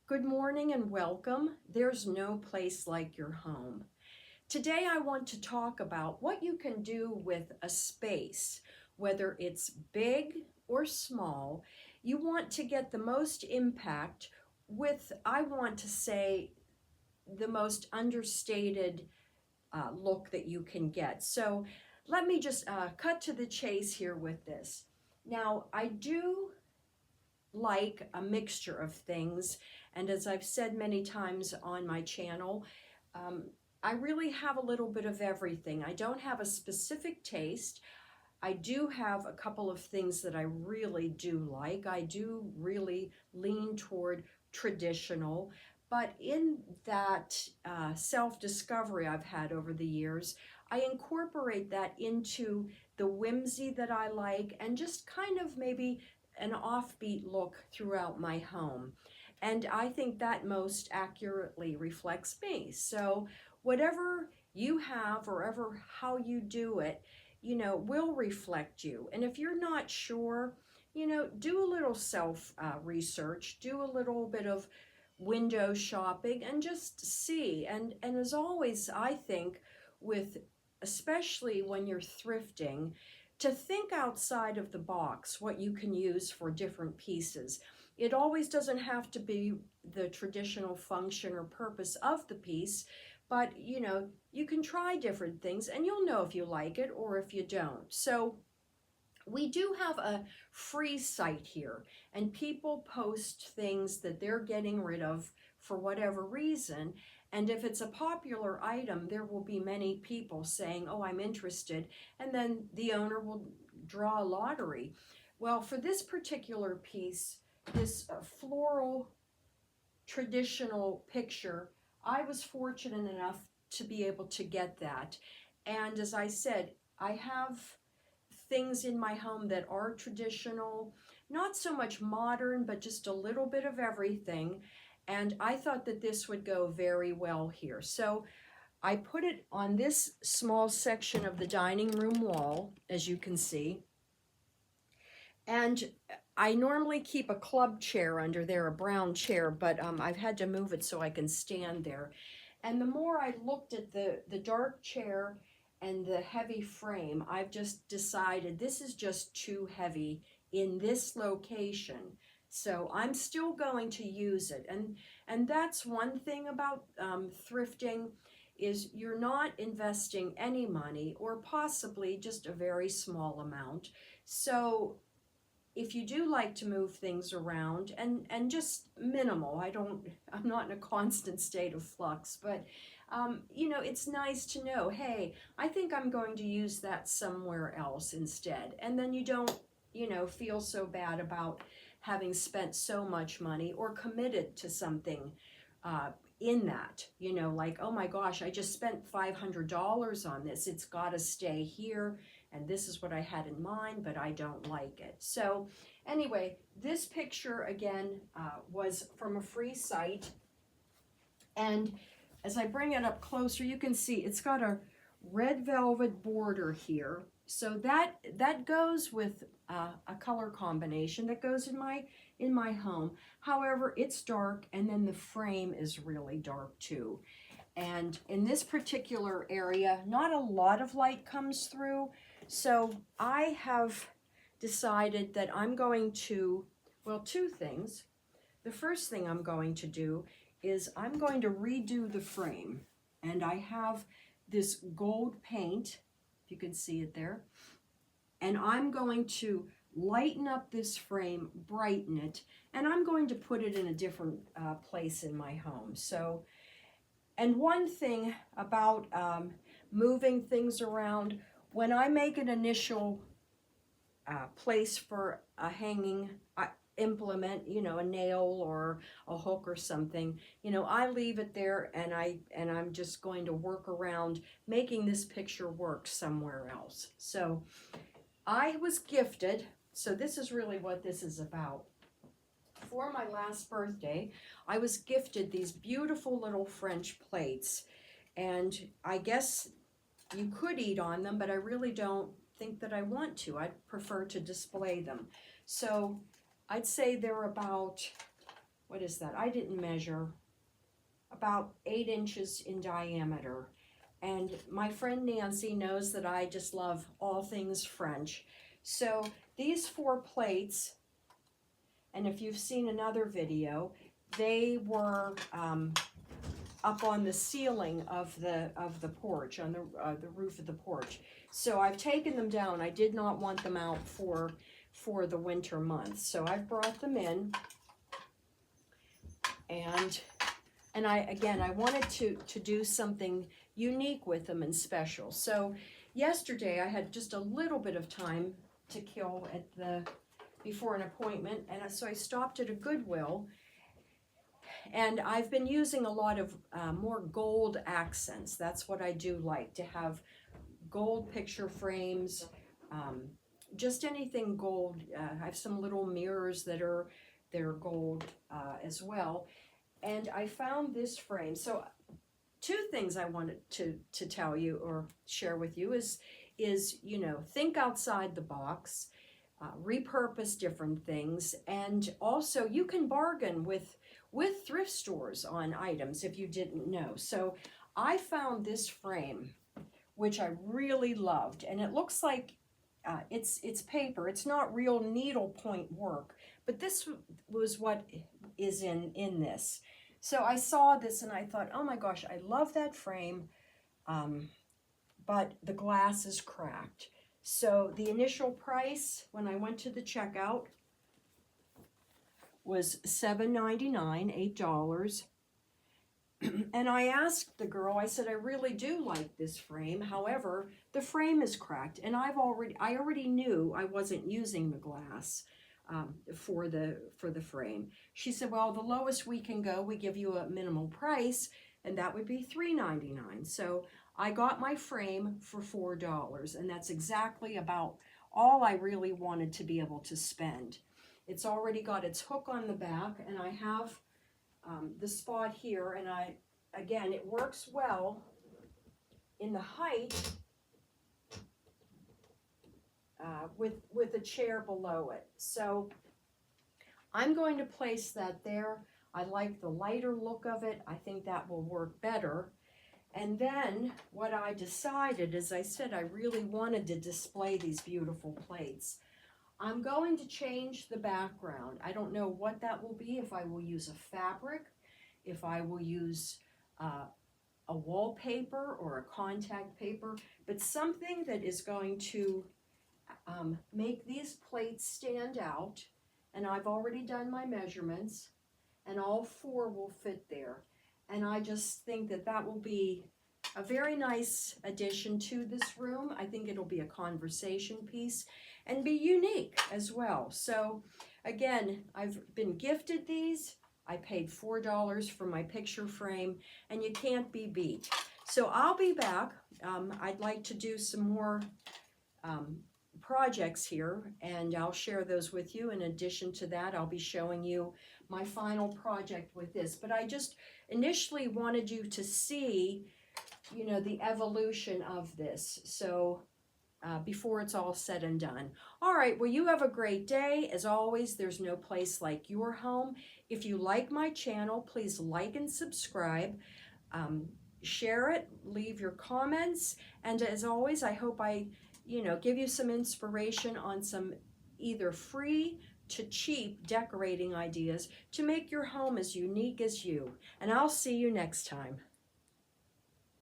Good morning and welcome. There's no place like your home. Today I want to talk about what you can do with a space, whether it's big or small. You want to get the most impact with, I want to say, the most understated look that you can get. So let me just cut to the chase here with this. Now, I do like a mixture of things, and as I've said many times on my channel, um, I really have a little bit of everything. I don't have a specific taste. I do have a couple of things that I really do like. I do really lean toward traditional, but in that self-discovery I've had over the years, I incorporate that into the whimsy that I like and just kind of maybe an offbeat look throughout my home. And I think that most accurately reflects me. So whatever you have or ever how you do it, will reflect you. And if you're not sure, do a little self research, do a little bit of window shopping and just see. And as always, I think with, especially when you're thrifting, to think outside of the box what you can use for different pieces. It always doesn't have to be the traditional function or purpose of the piece, but you can try different things and you'll know if you like it or if you don't. So we do have a free site here, and people post things that they're getting rid of for whatever reason. And if it's a popular item, there will be many people saying, oh, I'm interested. And then the owner will draw a lottery. Well, for this particular piece, this floral traditional picture, I was fortunate enough to be able to get that. And as I said, I have things in my home that are traditional, not so much modern, but just a little bit of everything. And I thought that this would go very well here. So I put it on this small section of the dining room wall, as you can see. And I normally keep a club chair under there, a brown chair, but I've had to move it so I can stand there. And the more I looked at the dark chair and the heavy frame, I've just decided this is just too heavy in this location. So I'm still going to use it. And that's one thing about thrifting, is you're not investing any money or possibly just a very small amount. So if you do like to move things around and just minimal, I'm not in a constant state of flux, but it's nice to know, hey, I think I'm going to use that somewhere else instead. And then you don't, feel so bad about having spent so much money or committed to something in that, like, oh my gosh, I just spent $500 on this. It's got to stay here. And this is what I had in mind, but I don't like it. So anyway, this picture again was from a free site. And as I bring it up closer, you can see it's got a red velvet border here. So that goes with a color combination that goes in my home. However, it's dark, and then the frame is really dark too. And in this particular area, not a lot of light comes through. So I have decided that I'm going to, well, two things. The first thing I'm going to do is I'm going to redo the frame. And I have this gold paint, if you can see it there. And I'm going to lighten up this frame, brighten it, and I'm going to put it in a different place in my home. So, and one thing about moving things around, when I make an initial place for a hanging implement, a nail or a hook or something, I leave it there, and I'm just going to work around making this picture work somewhere else. So I was gifted, so this is really what this is about. For my last birthday, I was gifted these beautiful little French plates, and I guess you could eat on them, but I really don't think that I want to. I'd prefer to display them. So I'd say they're about what is that? I didn't measure, about 8 inches in diameter. And my friend Nancy knows that I just love all things French. So these 4 plates, and if you've seen another video, they were up on the ceiling of the porch, on the roof of the porch. So I've taken them down. I did not want them out for the winter months. So I've brought them in, and I wanted to do something unique with them and special. So yesterday I had just a little bit of time to kill before an appointment, and so I stopped at a Goodwill, and I've been using a lot of more gold accents. That's what I do like, to have gold picture frames, just anything gold. I have some little mirrors that are gold as well. And I found this frame. So 2 things I wanted to tell you or share with you is think outside the box, repurpose different things, and also you can bargain with thrift stores on items if you didn't know. So I found this frame, which I really loved, and it looks like it's paper. It's not real needlepoint work, but this was what is in this. So I saw this and I thought, oh my gosh, I love that frame, but the glass is cracked. So the initial price when I went to the checkout was $7.99, $8. And I asked the girl, I said, I really do like this frame. However, the frame is cracked, and I already knew I wasn't using the glass for the frame. She said, well, the lowest we can go, we give you a minimal price, and that would be $3.99. So I got my frame for $4, and that's exactly about all I really wanted to be able to spend. It's already got its hook on the back, and I have the spot here, and again, it works well in the height with a chair below it. So I'm going to place that there. I like the lighter look of it. I think that will work better. And then what I decided, as I said, I really wanted to display these beautiful plates. I'm going to change the background. I don't know what that will be, if I will use a fabric, if I will use a wallpaper or a contact paper, but something that is going to make these plates stand out. And I've already done my measurements, and all 4 will fit there. And I just think that that will be a very nice addition to this room. I think it'll be a conversation piece and be unique as well. So again, I've been gifted these. I paid $4 for my picture frame, and you can't be beat. So I'll be back. I'd like to do some more projects here, and I'll share those with you. In addition to that, I'll be showing you my final project with this. But I just initially wanted you to see, the evolution of this. So before it's all said and done. All right, well, you have a great day. As always, there's no place like your home. If you like my channel, please like and subscribe. Share it, leave your comments, and as always, I hope I give you some inspiration on some either free to cheap decorating ideas to make your home as unique as you. And I'll see you next time.